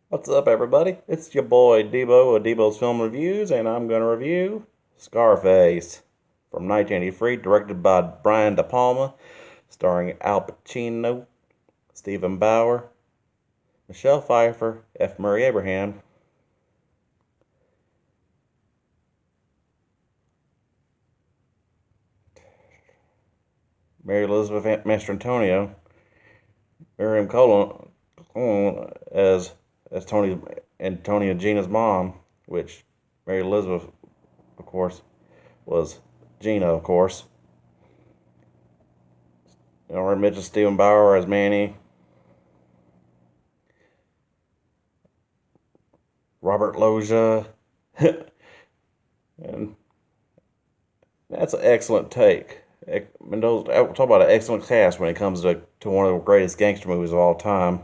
What's up, everybody? It's your boy Debo of Debo's Film Reviews, and I'm going to review Scarface from 1983, directed by Brian De Palma, starring Al Pacino, Stephen Bauer, Michelle Pfeiffer, F. Murray Abraham, Mary Elizabeth Mastrantonio, Miriam Colon as Tony and Tony and Gina's mom, which Mary Elizabeth, of course, was Gina, of course. I mentioned Stephen Bauer as Manny, Robert Loggia, and that's an excellent take. Talk about an excellent cast when it comes to one of the greatest gangster movies of all time.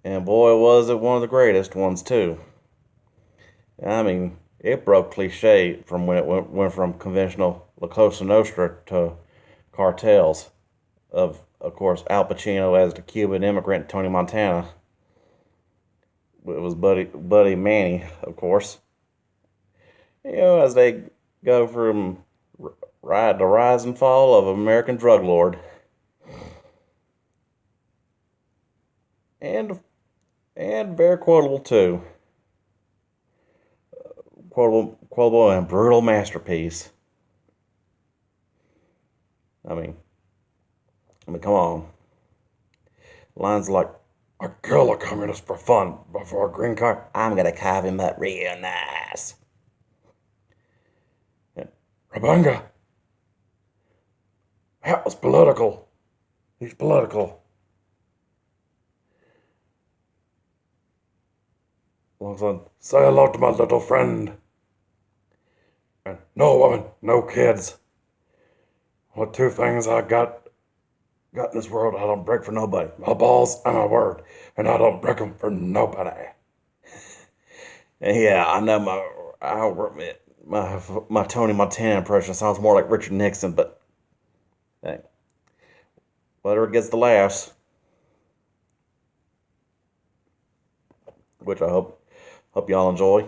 And boy, was it one of the greatest ones, too. I mean, it broke cliche from when it went from conventional La Cosa Nostra to cartels of course, Al Pacino as the Cuban immigrant Tony Montana. It was Buddy Manny, of course. As they go from the rise and fall of American drug lord, and very quotable too, quotable and brutal masterpiece. I mean, come on. Lines like, "I kill a communist for fun, but for a green card, I'm gonna carve him up real nice." And Rabanga, that was political. He's political. Alongside, "Say hello to my little friend." And "No woman, no kids. What two things I got in this world I don't break for nobody. My balls and my word. And I don't break them for nobody." And yeah, I know I'll admit, my Tony Montana impression sounds more like Richard Nixon, but hey, whatever gets the laughs, which I hope y'all enjoy.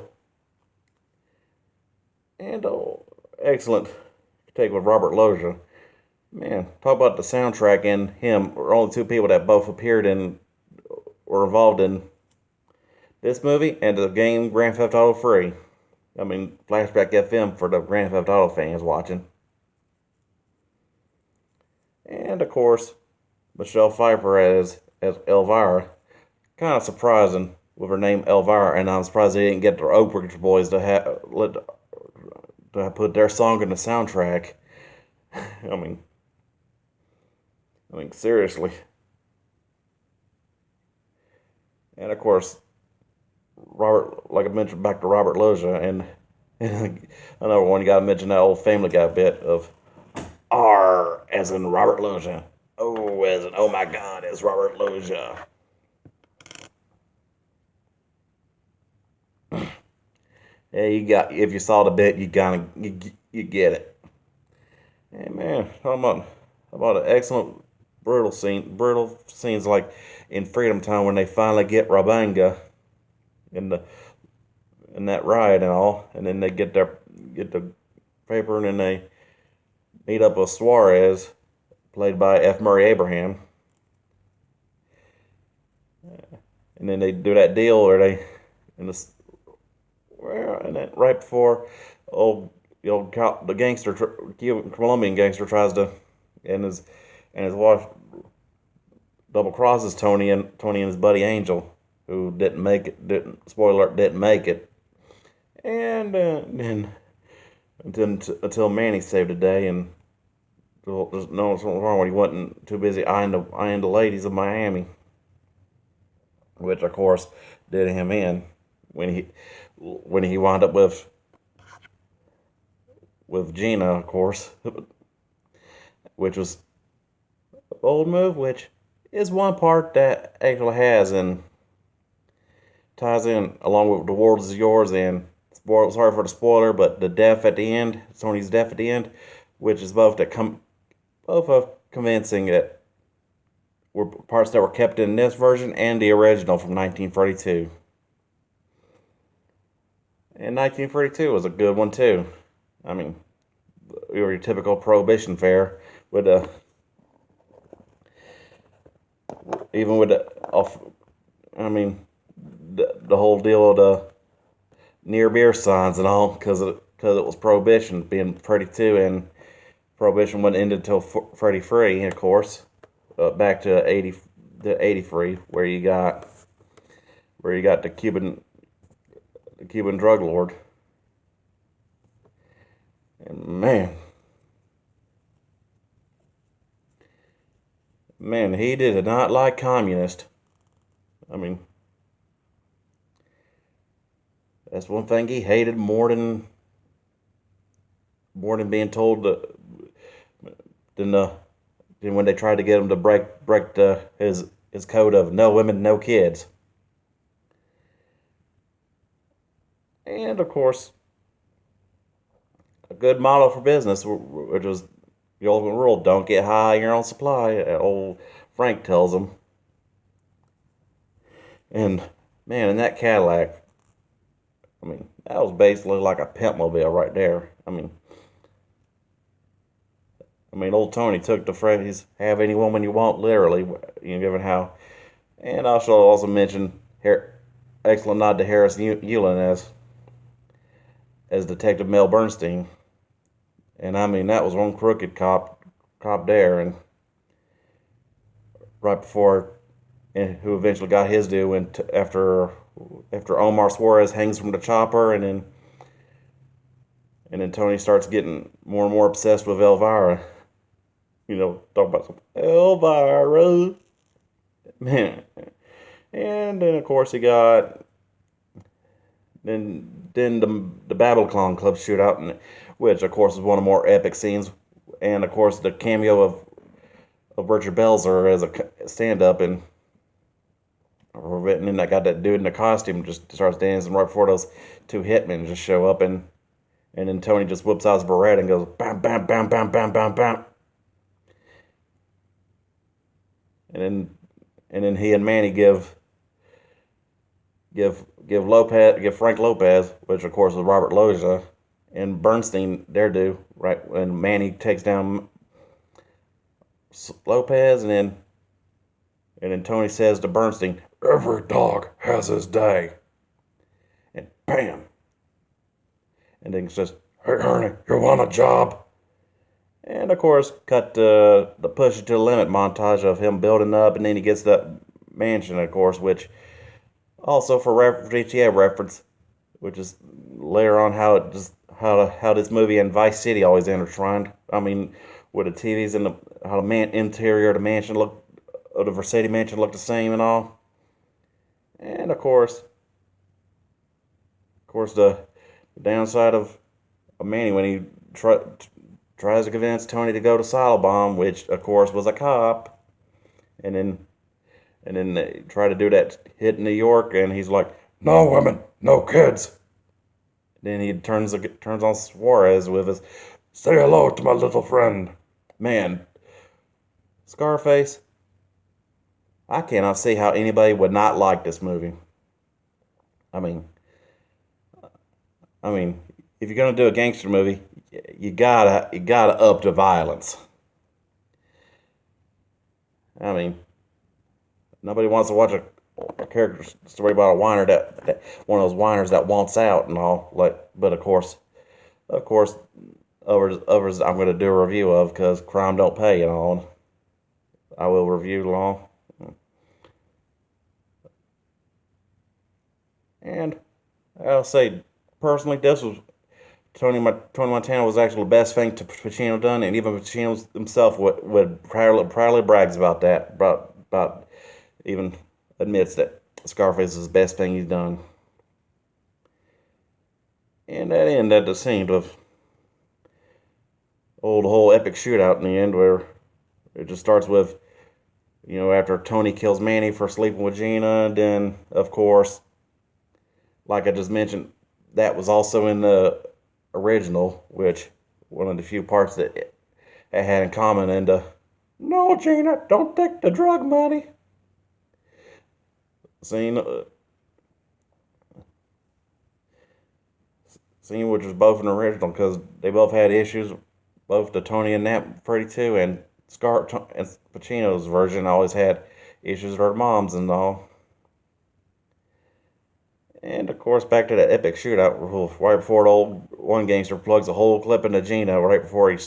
And excellent take with Robert Loggia. Man, talk about the soundtrack and him are only two people that both appeared in or involved in this movie and the game Grand Theft Auto 3. I mean, Flashback FM for the Grand Theft Auto fans watching. And of course, Michelle Pfeiffer as Elvira. Kind of surprising with her name Elvira, and I'm surprised they didn't get the Oak Ridge Boys to put their song in the soundtrack. I mean, seriously. And of course, Robert, like I mentioned, back to Robert Loggia, and another one you got to mention that old Family Guy bit of R as in Robert Loggia. O as in oh my God, it's Robert Loggia. Yeah, you got if you saw the bit, you get it. Hey man, how about an excellent brutal scenes like in Freedom Time when they finally get Rabanga in the in that ride and all, and then they get the paper, and then they meet up with Suarez, played by F. Murray Abraham, and then they do that deal where they in this well, and then right before old the gangster Colombian gangster tries to and his wife double crosses Tony and his buddy Angel, who didn't make it. Didn't spoiler alert, didn't make it, and then until Manny saved the day, and there's no something wrong when he wasn't too busy eyeing the ladies of Miami, which of course did him in when he wound up with Gina, of course, which was a bold move, which is one part that actually has and ties in along with The World Is Yours and sorry for the spoiler, but the death at the end, Tony's death at the end, which is both of convincing that were parts that were kept in this version and the original from 1942. And 1942 was a good one too. I mean, your typical prohibition fare with even with the off. I mean, the whole deal of the near beer signs and all because it was prohibition being 32 and prohibition wasn't ended until 33, of course. Back to 83 where you got the Cuban drug lord. And man, he did not like communists. I mean, that's one thing he hated more than being told than than when they tried to get him to break his code of no women, no kids. And of course, a good model for business, which was the ultimate rule: don't get high on your own supply. Old Frank tells him. And man, in that Cadillac, I mean, that was basically like a pimp mobile right there. I mean, old Tony took the phrase "have any woman you want" literally, given how. And I shall also mention excellent nod to Harris Yulin as Detective Mel Bernstein. And I mean, that was one crooked cop there, and right before, and who eventually got his due, and after Omar Suarez hangs from the chopper, and then Tony starts getting more and more obsessed with Elvira. Talk about some Elvira, man. And then of course he got then the Babylon Club shootout, which of course is one of the more epic scenes, and of course the cameo of Richard Belzer as a stand-up, and then I got that dude in the costume just starts dancing right before those two hitmen just show up, and then Tony just whips out his Beretta and goes bam bam bam bam bam bam bam, and then he and Manny give Frank Lopez, which of course was Robert Loggia, and Bernstein their due, right when Manny takes down Lopez, and then Tony says to Bernstein, "Every dog has his day," and bam, and then he says, "Hey Ernie, you want a job?" And of course, cut the push it to the limit montage of him building up, and then he gets the mansion, of course, which also for GTA reference, which is later on how this movie and Vice City always intertwined. I mean, with the TVs and how the interior of the mansion of the Versailles mansion looked the same and all. And of course, the downside of Manny when he tries to convince Tony to go to Silabomb, which of course was a cop, and then they try to do that hit in New York, and he's like, "No women, no kids." Then he turns on Suarez with his "Say hello to my little friend." Man, Scarface, I cannot see how anybody would not like this movie. I mean, if you're gonna do a gangster movie, you gotta up the violence. I mean, nobody wants to watch a character story about a whiner that one of those whiners that wants out and all. But of course, others I'm going to do a review of because crime don't pay and all. I will review along. And I'll say personally, this was Tony Montana was actually the best thing to Pacino done, and even Pacino himself would proudly brags about that. About even admits that Scarface is the best thing he's done. And that ended the scene with the whole epic shootout in the end, where it just starts with, after Tony kills Manny for sleeping with Gina, then of course, like I just mentioned, that was also in the original, which one of the few parts that it had in common, and No, Gina, don't take the drug money. Scene, scene which was both an original because they both had issues. Both the Tony and Nat Freddy too, and and Pacino's version always had issues with her moms and all. And of course, back to that epic shootout right before the old one gangster plugs a whole clip into Gina right before he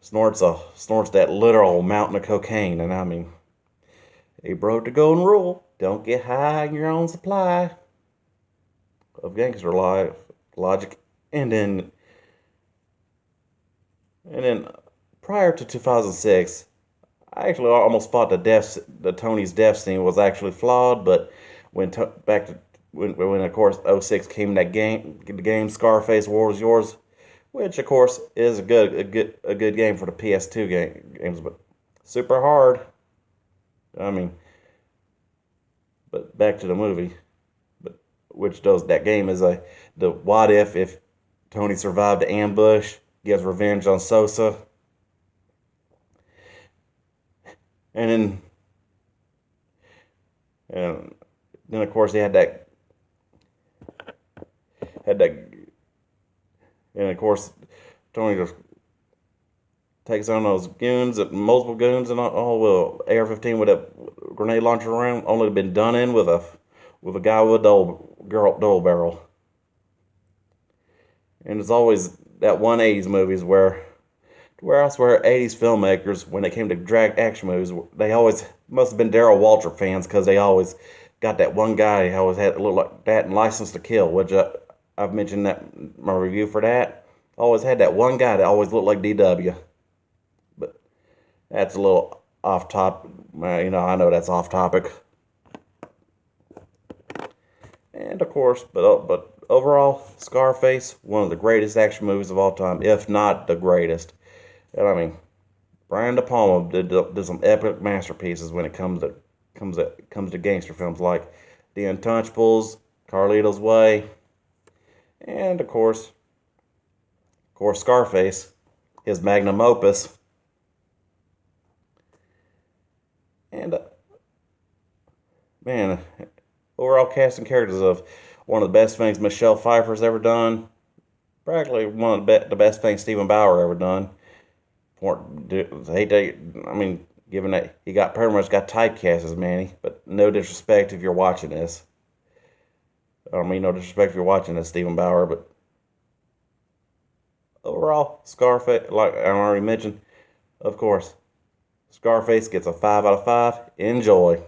snorts that literal mountain of cocaine. And I mean, he broke the golden rule: don't get high on your own supply of gangster life logic. And then and then prior to 2006, I actually almost thought the Tony's death scene was actually flawed, but back to when of course '06 came that the game Scarface War Was Yours, which of course is a good game for the PS2 games, but super hard. I mean, but back to the movie, but which does that game is the what if Tony survived the ambush, gets revenge on Sosa, and and then of course he had that and of course Tony just takes on those goons, multiple goons, and all with AR-15 with a grenade launcher around, only been done in with a guy with a dole barrel. And it's always that 180s movies where I swear 80s filmmakers, when they came to drag action movies, they always must have been Daryl Walter fans because they always got that one guy who always had a little like that and License to Kill, which I've mentioned that my review for that. Always had that one guy that always looked like DW. But that's a little off top. I know that's off topic. And of course, but overall, Scarface, one of the greatest action movies of all time, if not the greatest. And I mean, Brian De Palma did some epic masterpieces when it comes to gangster films like The Untouchables, Carlito's Way, and of course Scarface, his magnum opus. And man, overall casting characters of one of the best things Michelle Pfeiffer's ever done. Practically one of the best things Stephen Bauer ever done. I mean, given that he got pretty much got typecast as Manny, but no disrespect if you're watching this. I don't mean no disrespect if you're watching this, Stephen Bauer, but overall, Scarface, like I already mentioned, of course, Scarface gets a 5 out of 5. Enjoy.